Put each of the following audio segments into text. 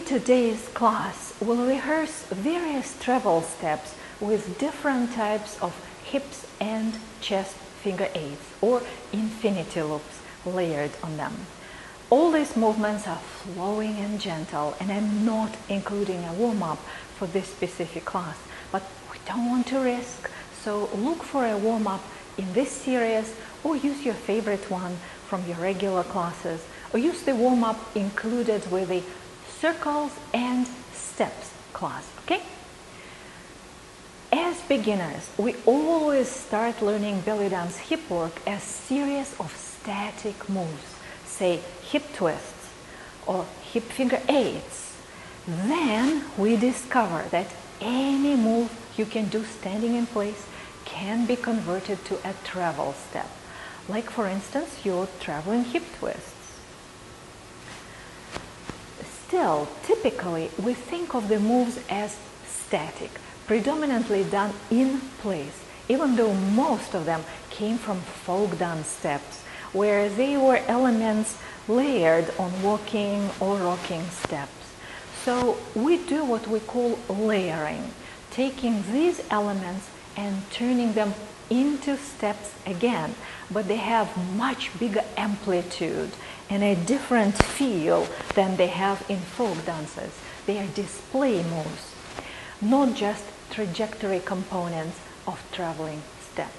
today's class, we'll rehearse various travel steps with different types of hips and chest finger eights or infinity loops layered on them. All these movements are flowing and gentle, and I'm not including a warm-up for this specific class, but we don't want to risk, so look for a warm-up in this series or use your favorite one from your regular classes, or use the warm-up included with the circles and steps class, okay? As beginners, we always start learning belly dance hip work as series of static moves, say hip twists or hip finger eights. Then we discover that any move you can do standing in place can be converted to a travel step, like for instance your traveling hip twists. Still, typically we think of the moves as static, predominantly done in place, even though most of them came from folk dance steps, where they were elements layered on walking or rocking steps. So we do what we call layering, taking these elements and turning them into steps again, but they have much bigger amplitude and a different feel than they have in folk dances. They are display moves, not just trajectory components of traveling steps.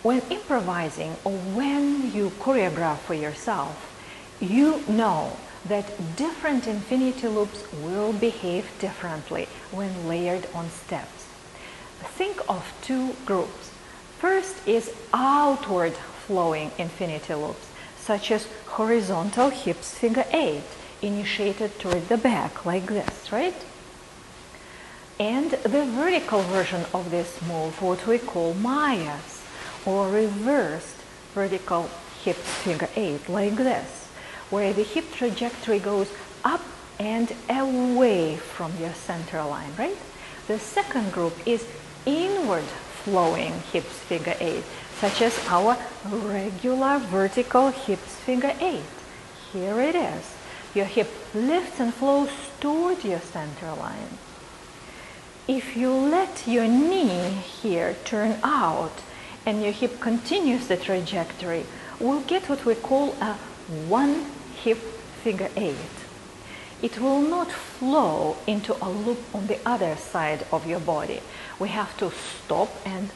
When improvising or when you choreograph for yourself, you know that different infinity loops will behave differently when layered on steps. Think of two groups. First is outward flowing infinity loops, such as horizontal hips finger eight, initiated toward the back like this, right? And the vertical version of this move, what we call Mayas, or reversed vertical hips finger eight like this, where the hip trajectory goes up and away from your center line, right? The second group is inward flowing hips finger eight, such as our regular vertical hips finger eight. Here it is. Your hip lifts and flows toward your center line. If you let your knee here turn out and your hip continues the trajectory, we'll get what we call a one hip finger eight. It will not flow into a loop on the other side of your body. We have to stop and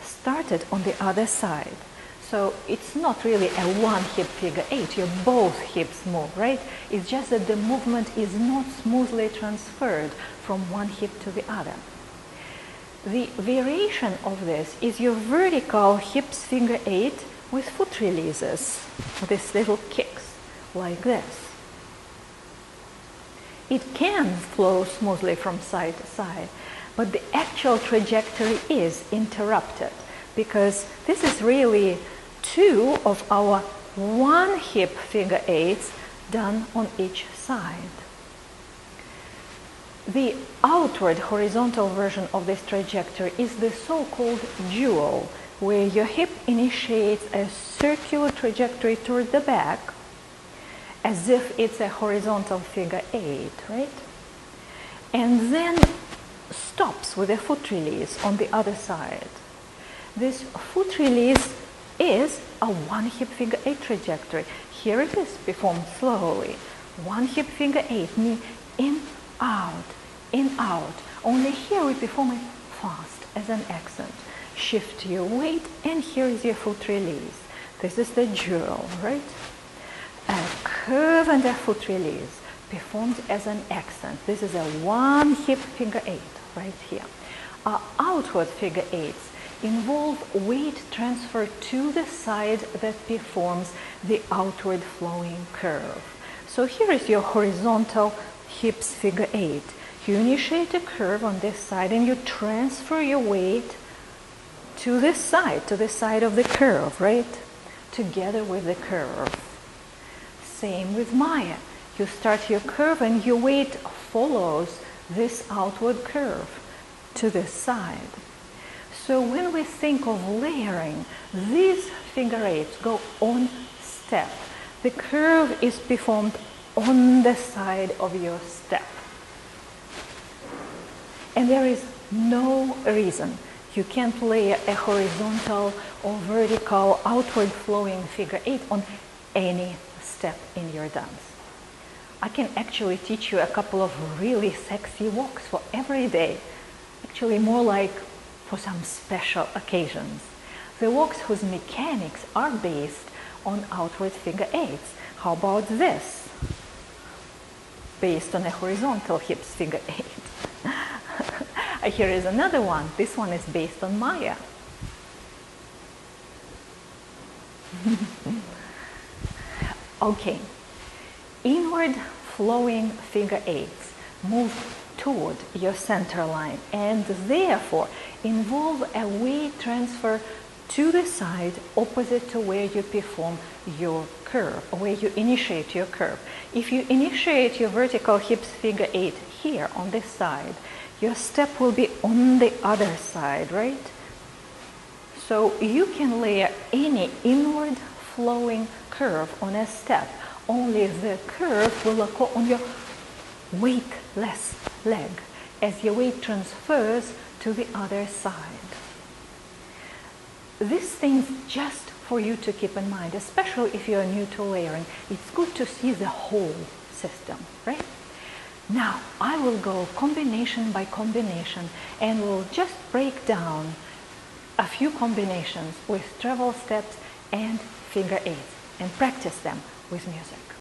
start it on the other side. So it's not really a one hip figure eight, your both hips move, right? It's just that the movement is not smoothly transferred from one hip to the other. The variation of this is your vertical hips finger eight with foot releases, these little kicks like this. It can flow smoothly from side to side, but the actual trajectory is interrupted because this is really two of our one hip finger eights done on each side. The outward horizontal version of this trajectory is the so-called dual, where your hip initiates a circular trajectory toward the back as if it's a horizontal figure eight, right? And then stops with a foot release on the other side. This foot release is a one hip finger eight trajectory. Here it is performed slowly. One hip finger eight, knee in, out, in, out. Only here we perform it fast as an accent. Shift your weight, and here is your foot release. This is the dual, right? A curve and a foot release performed as an accent. This is a one hip finger eight right here. Our outward figure eights involve weight transfer to the side that performs the outward flowing curve. So here is your horizontal hips figure eight. You initiate a curve on this side and you transfer your weight to this side of the curve, right? Together with the curve. Same with Maya. You start your curve and your weight follows this outward curve to this side. So when we think of layering, these finger eights go on step. The curve is performed on the side of your step. And there is no reason you can't layer a horizontal or vertical outward flowing figure 8 on any step in your dance. I can actually teach you a couple of really sexy walks for every day, actually more like for some special occasions. The walks whose mechanics are based on outward figure 8s. How about this? Based on a horizontal hips figure 8. Here is another one. This one is based on Maya. Okay. Inward flowing figure 8s move toward your center line and therefore involve a weight transfer to the side opposite to where you perform your curve, or where you initiate your curve. If you initiate your vertical hips figure 8 here on this side, your step will be on the other side, right? So you can layer any inward flowing curve on a step, only the curve will occur on your weightless leg as your weight transfers to the other side. These things just for you to keep in mind, especially if you are new to layering. It's good to see the whole system, right? Now, I will go combination by combination and we'll just break down a few combinations with treble steps and figure 8s and practice them with music.